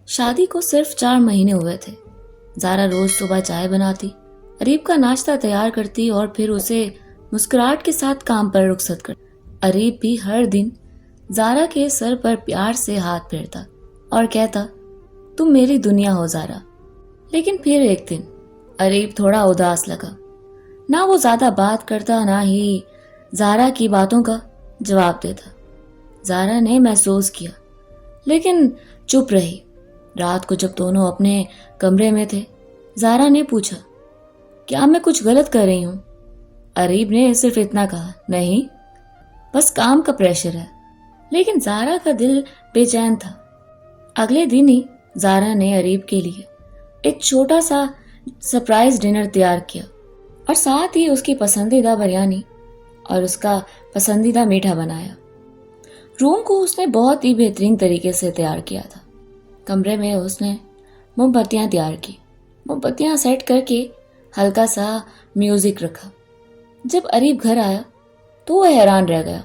شادی کو صرف 4 مہینے ہوئے تھے۔ زارا روز صبح چائے بناتی، اریب کا ناشتہ تیار کرتی اور پھر اسے مسکراہٹ کے ساتھ کام پر رخصت کرتی۔ اریب بھی ہر دن زارا کے سر پر پیار سے ہاتھ پھیرتا اور کہتا، تم میری دنیا ہو زارا۔ لیکن پھر ایک دن اریب تھوڑا اداس لگا، نہ وہ زیادہ بات کرتا نہ ہی زارا کی باتوں کا جواب دیتا۔ زارا نے محسوس کیا لیکن چپ رہی۔ رات کو جب دونوں اپنے کمرے میں تھے، زارا نے پوچھا، کیا میں کچھ غلط کر رہی ہوں؟ اریب نے صرف اتنا کہا، نہیں، بس کام کا پریشر ہے۔ لیکن زارا کا دل بے چین تھا۔ اگلے دن ہی زارا نے اریب کے لیے ایک چھوٹا سا سرپرائز ڈنر تیار کیا اور ساتھ ہی اس کی پسندیدہ بریانی اور اس کا پسندیدہ میٹھا بنایا۔ روم کو اس نے بہت ہی بہترین طریقے سے تیار کیا تھا۔ کمرے میں اس نے موم بتیاں تیار کی، موم بتیاں سیٹ کر کے ہلکا سا میوزک رکھا۔ جب اریب گھر آیا تو وہ حیران رہ گیا۔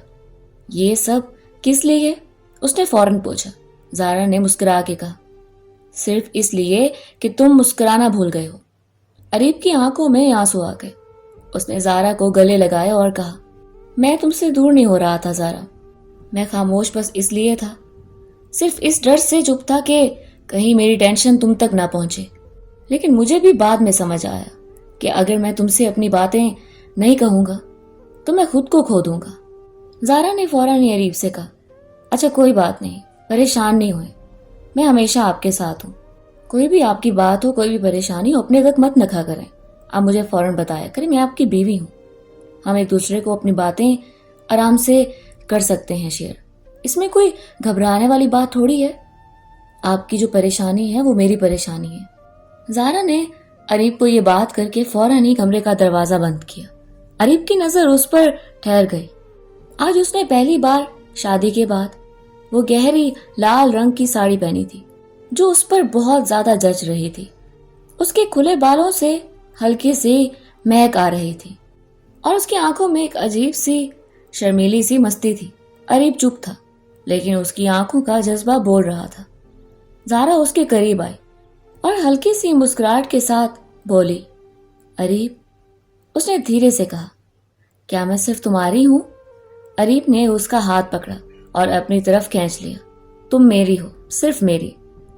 یہ سب کس لیے؟ اس نے فوراً پوچھا۔ زارا نے مسکرا کے کہا، صرف اس لیے کہ تم مسکرانا بھول گئے ہو۔ اریب کی آنکھوں میں آنسو آ گئے۔ اس نے زارا کو گلے لگایا اور کہا، میں تم سے دور نہیں ہو رہا تھا زارا، میں خاموش بس اس لیے تھا، صرف اس ڈر سے چپ تھا کہ کہیں میری ٹینشن تم تک نہ پہنچے۔ لیکن مجھے بھی بعد میں سمجھ آیا کہ اگر میں تم سے اپنی باتیں نہیں کہوں گا تو میں خود کو کھو دوں گا۔ زارا نے فوراً ہی اریب سے کہا، اچھا کوئی بات نہیں، پریشان نہیں ہوئے، میں ہمیشہ آپ کے ساتھ ہوں۔ کوئی بھی آپ کی بات ہو، کوئی بھی پریشانی ہو، اپنے تک مت نکھا کریں، آپ مجھے فوراً بتایا کریں، میں آپ کی بیوی ہوں۔ ہم ایک دوسرے کو اپنی باتیں آرام سے کر سکتے ہیں شیئر، اس میں کوئی گھبرانے والی بات تھوڑی ہے۔ آپ کی جو پریشانی ہے وہ میری پریشانی ہے۔ زارا نے اریب کو یہ بات کر کے فوراً ہی کمرے کا دروازہ بند کیا۔ اریب کی نظر اس پر ٹھہر گئی۔ آج اس نے پہلی بار شادی کے بعد وہ گہری لال رنگ کی ساڑی پہنی تھی جو اس پر بہت زیادہ جچ رہی تھی۔ اس کے کھلے بالوں سے ہلکی سی مہک آ رہی تھی اور اس کی آنکھوں میں ایک عجیب سی شرمیلی سی مستی تھی۔ اریب چپ تھا لیکن اس کی آنکھوں کا جذبہ بول رہا تھا۔ زارا اس کے قریب آئی اور ہلکی سی مسکراہٹ کے ساتھ بولی، اریب۔ اس نے دھیرے سے کہا، کیا میں صرف تمہاری ہوں؟ اریب نے اس کا ہاتھ پکڑا اور اپنی طرف کھینچ لیا۔ تم میری ہو، صرف میری۔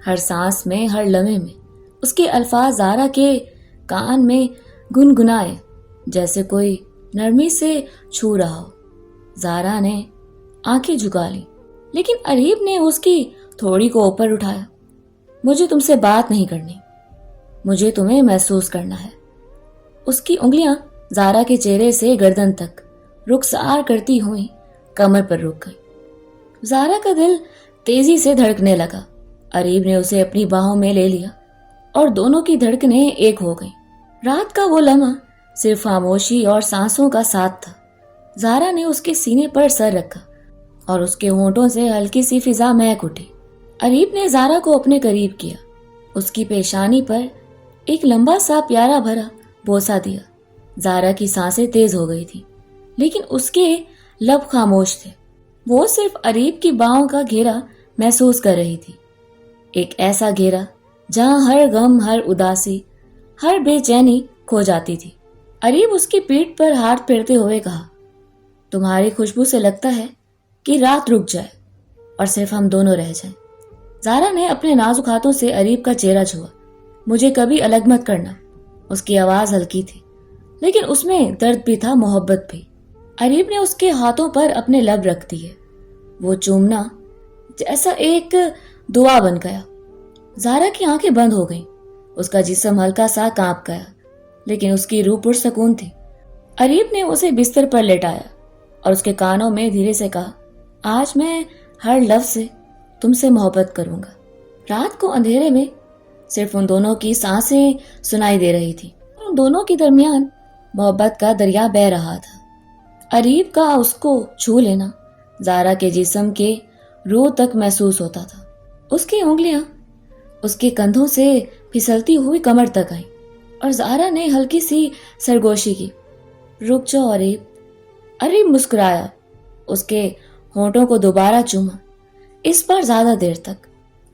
ہر سانس میں، ہر لمحے میں اس کے الفاظ زارا کے کان میں گنگنائے جیسے کوئی نرمی سے چھو رہا ہو۔ زارا نے آنکھیں جھکا لی لیکن اریب نے اس کی تھوڑی کو اوپر اٹھایا۔ مجھے تم سے بات نہیں کرنی، مجھے تمہیں محسوس کرنا ہے۔ اس کی انگلیاں زارا کے چہرے سے گردن تک رخسار کرتی ہوئی کمر پر رک گئی۔ زارا کا دل تیزی سے دھڑکنے لگا۔ اریب نے اسے اپنی باہوں میں لے لیا اور دونوں کی دھڑکنیں ایک ہو گئیں۔ رات کا وہ لمحہ صرف خاموشی اور سانسوں کا ساتھ تھا۔ زارا نے اس کے سینے پر سر رکھا اور اس کے ہونٹوں سے ہلکی سی فضا مہک اٹھی۔ اریب نے زارا کو اپنے قریب کیا، اس کی پیشانی پر ایک لمبا سا پیارا بھرا بوسہ دیا۔ زارا کی سانسیں تیز ہو گئی تھی لیکن اس کے لب خاموش تھے۔ وہ صرف اریب کی باہوں کا گھیرا محسوس کر رہی تھی، ایک ایسا گھیرا جہاں ہر غم، ہر اداسی، ہر بے چینی کھو جاتی تھی۔ اریب اس کی پیٹھ پر ہاتھ پھیرتے ہوئے کہا، تمہاری خوشبو سے لگتا ہے کہ رات رک جائے اور صرف ہم دونوں رہ جائیں۔ زارا نے اپنے نازک ہاتھوں سے اریب کا چہرہ چھوا۔ مجھے کبھی الگ مت کرنا۔ اس کی آواز ہلکی تھی لیکن اس میں درد بھی تھا، محبت بھی۔ اریب نے اس کے ہاتھوں پر اپنے لب رکھ دیے۔ وہ چومنا جیسا ایک دعا بن گیا۔ زارا کی آنکھیں بند ہو گئیں، اس کا جسم ہلکا سا کانپ گیا لیکن اس کی روح پرسکون تھی۔ اریب نے اسے بستر پر لٹایا اور اس کے کانوں میں دھیرے سے کہا، آج میں ہر لفظ سے تم سے محبت کروں گا۔ رات کو اندھیرے میں صرف ان دونوں کی سانسیں سنائی دے رہی تھی۔ ان دونوں کے درمیان محبت کا دریا بہہ رہا تھا۔ اریب کا اس کو چھو لینا زارا کے جسم کے روح تک محسوس ہوتا تھا۔ اس کی انگلیاں اس کے کندھوں سے پھسلتی ہوئی کمر تک آئیں اور زارا نے ہلکی سی سرگوشی کی، رک جاؤ اریب۔ اریب مسکرایا، اس کے ہونٹوں کو دوبارہ چوما، اس بار زیادہ دیر تک۔